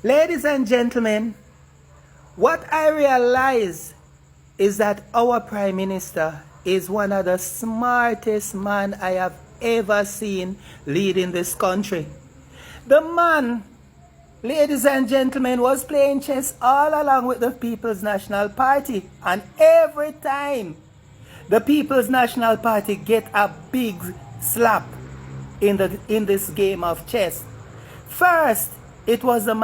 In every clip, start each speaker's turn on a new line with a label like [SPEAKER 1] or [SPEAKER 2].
[SPEAKER 1] Ladies and gentlemen, what I realize is that our Prime Minister is one of the smartest man I have ever seen leading this country. The man, ladies and gentlemen, was playing chess all along with the People's National Party. And every time the People's National Party get a big slap in this game of chess. First, it was the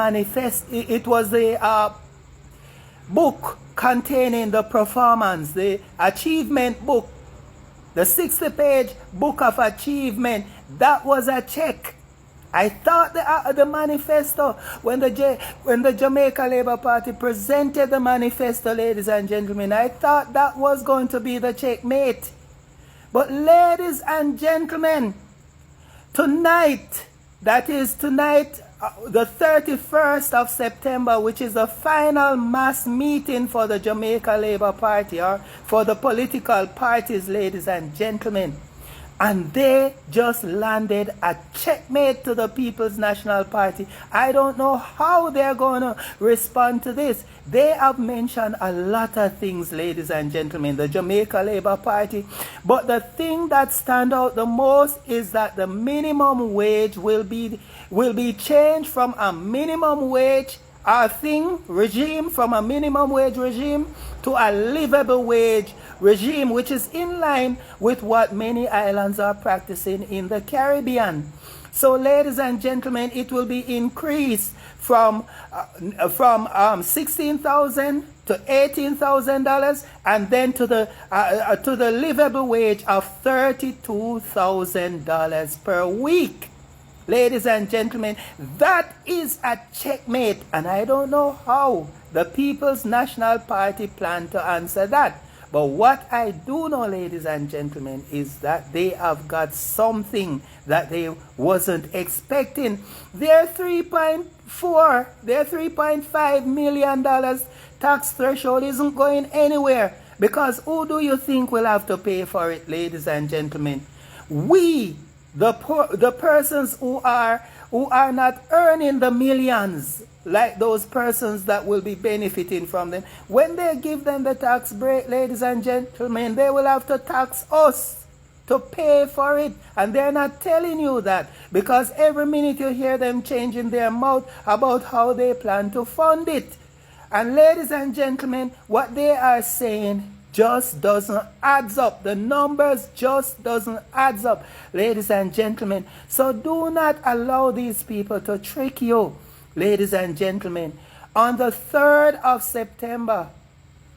[SPEAKER 1] book containing the performance, the achievement book, the 60-page book of achievement. That was a check. I thought the manifesto, when the Jamaica Labour Party presented the manifesto, ladies and gentlemen, I thought that was going to be the checkmate. But ladies and gentlemen, tonight, that is tonight, the 31st of September, which is the final mass meeting for the Jamaica Labour Party, or for the political parties, ladies and gentlemen. And they just landed a checkmate to the People's National Party. I don't know how they're going to respond to this. They have mentioned a lot of things, ladies and gentlemen, the Jamaica Labour Party. But the thing that stands out the most is that the minimum wage will be changed from a minimum wage regime, from a minimum wage regime to a livable wage regime, which is in line with what many islands are practicing in the Caribbean. So, ladies and gentlemen, it will be increased from $16,000 to $18,000, and then to the livable wage of $32,000 per week. Ladies and gentlemen, that is a checkmate, and I don't know how the People's National Party plan to answer that. But what I do know, ladies and gentlemen, is that they have got something that they wasn't expecting. Their $3.5 million tax threshold isn't going anywhere, because who do you think will have to pay for it, ladies and gentlemen? We, the persons who are not earning the millions, like those persons that will be benefiting from them. When they give them the tax break, ladies and gentlemen, they will have to tax us to pay for it. And they're not telling you that, because every minute you hear them changing their mouth about how they plan to fund it. And ladies and gentlemen, what they are saying just doesn't add up. The numbers just doesn't add up, ladies and gentlemen. So do not allow these people to trick you, ladies and gentlemen. On the 3rd of September,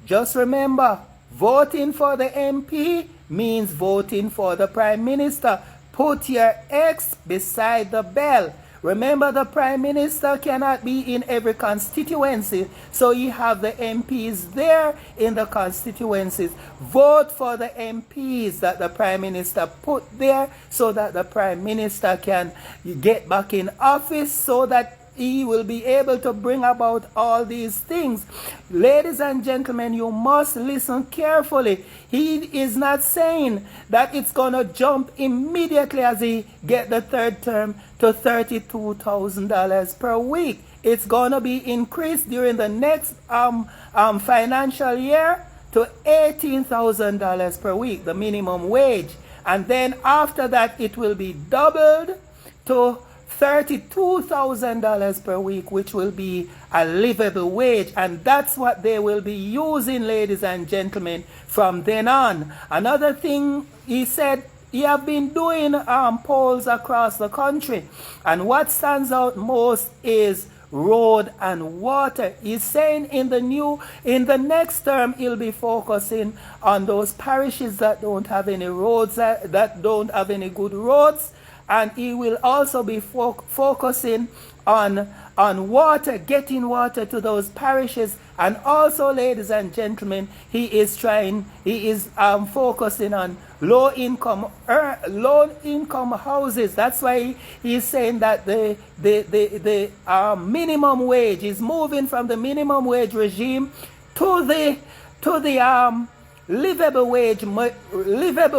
[SPEAKER 1] just remember, voting for the MP means voting for the Prime Minister. Put your X beside the bell. Remember, the Prime Minister cannot be in every constituency, so you have the MPs there in the constituencies. Vote for the MPs that the Prime Minister put there, so that the Prime Minister can get back in office, so that he will be able to bring about all these things. Ladies and gentlemen, you must listen carefully. He is not saying that it's going to jump immediately as he get the third term to $32,000 per week. It's going to be increased during the next financial year to $18,000 per week, the minimum wage. And then after that, it will be doubled to $32,000 per week, which will be a livable wage. And that's what they will be using, ladies and gentlemen, from then on. Another thing he said, he have been doing polls across the country, and what stands out most is road and water. He's saying in the next term he'll be focusing on those parishes that don't have any roads, that don't have any good roads. And he will also be focusing on water, getting water to those parishes. And also, ladies and gentlemen, he is focusing on low-income houses. That's why he is saying that the minimum wage is moving from the minimum wage regime to the livable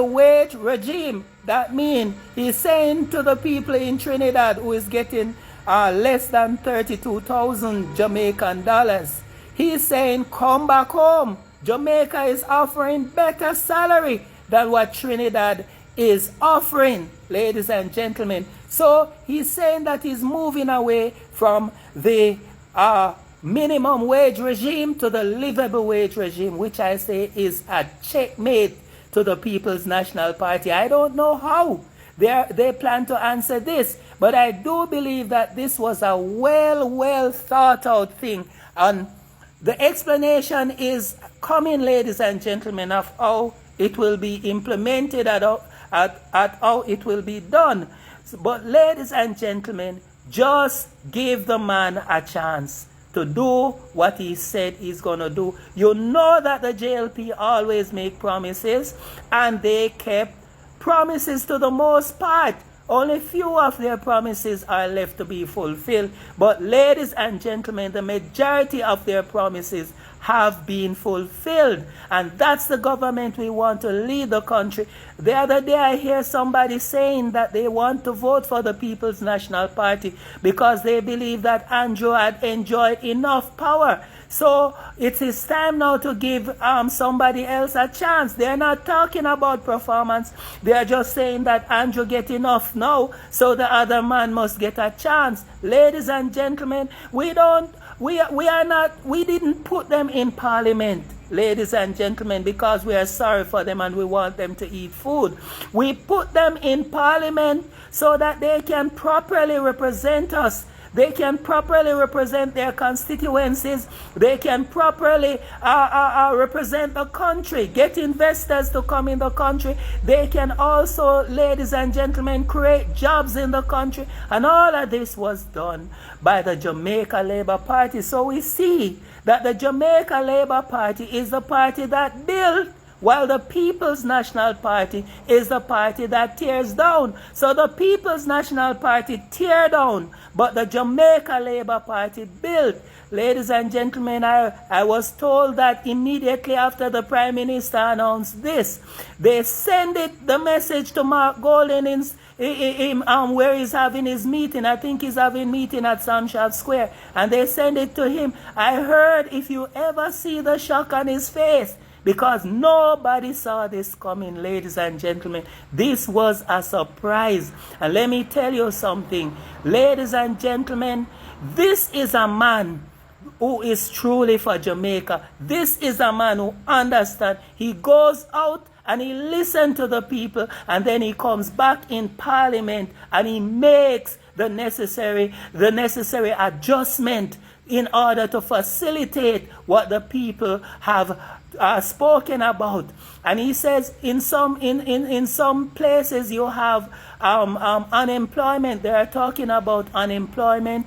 [SPEAKER 1] wage regime. That means he's saying to the people in Trinidad who is getting less than 32,000 Jamaican dollars. He's saying, come back home. Jamaica is offering better salary than what Trinidad is offering, ladies and gentlemen. So he's saying that he's moving away from the minimum wage regime to the livable wage regime, which I say is a checkmate to the People's National Party. I don't know how they plan to answer this, but I do believe that this was a well thought out thing. And the explanation is coming, ladies and gentlemen, of how it will be implemented, at how it will be done. But ladies and gentlemen, just give the man a chance to do what he said he's going to do. You know that the JLP always make promises, and they kept promises to the most part. Only few of their promises are left to be fulfilled. But ladies and gentlemen, the majority of their promises have been fulfilled. And that's the government we want to lead the country. The other day I hear somebody saying that they want to vote for the People's National Party because they believe that Andrew had enjoyed enough power. So it is time now to give somebody else a chance. They're not talking about performance. They are just saying that Andrew get enough now, so the other man must get a chance. Ladies and gentlemen, we didn't put them in parliament, ladies and gentlemen, because we are sorry for them and we want them to eat food. We put them in parliament so that they can properly represent us. They can properly represent their constituencies. They can properly represent the country, get investors to come in the country. They can also, ladies and gentlemen, create jobs in the country. And all of this was done by the Jamaica Labour Party. So we see that the Jamaica Labour Party is the party that built, while the People's National Party is the party that tears down. So the People's National Party tear down, but the Jamaica Labour Party built. Ladies and gentlemen, I was told that immediately after the Prime Minister announced this, they send the message to Mark Golden where he's having his meeting. I think he's having meeting at Samshad Square, and they send it to him. I heard, if you ever see the shock on his face, because nobody saw this coming, ladies and gentlemen. This was a surprise. And let me tell you something, ladies and gentlemen, this is a man who is truly for Jamaica. This is a man who understands. He goes out and he listens to the people, and then he comes back in parliament and he makes the necessary adjustment in order to facilitate what the people have spoken about. And he says in some places you have unemployment. They are talking about unemployment,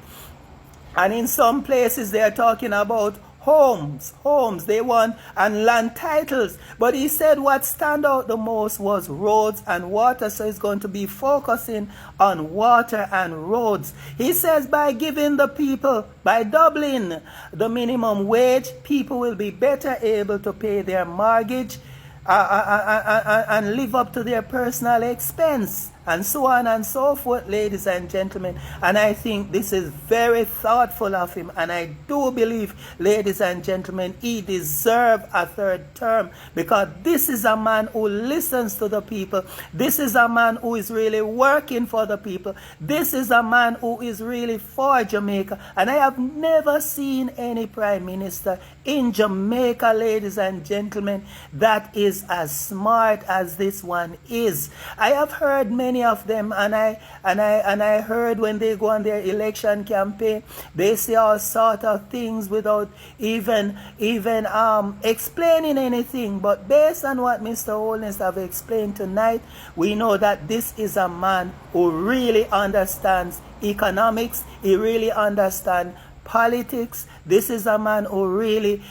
[SPEAKER 1] and in some places they are talking about homes they want, and land titles. But he said what stand out the most was roads and water. So he's going to be focusing on water and roads. He says by giving the people, by doubling the minimum wage, people will be better able to pay their mortgage and live up to their personal expense, and so on and so forth, ladies and gentlemen. And I think this is very thoughtful of him, and I do believe, ladies and gentlemen, he deserves a third term, because this is a man who listens to the people. This is a man who is really working for the people. This is a man who is really for Jamaica. And I have never seen any prime minister in Jamaica, ladies and gentlemen, that is as smart as this one is. I have heard many of them, and I heard when they go on their election campaign, they say all sort of things without even explaining anything. But based on what Mr. Holness have explained tonight, we know that this is a man who really understands economics. He really understands politics. This is a man who really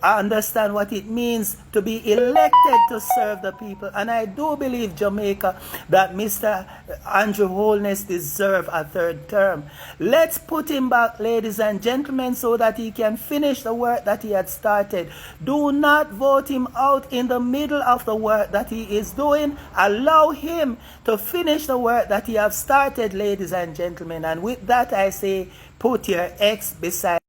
[SPEAKER 1] understands what it means to be elected to serve the people. And I do believe Jamaica that Mr. Andrew Holness deserves a third term. Let's put him back, ladies and gentlemen, so that he can finish the work that he had started. Do not vote him out in the middle of the work that he is doing. Allow him to finish the work that he has started, ladies and gentlemen. And with that, I say, put your X beside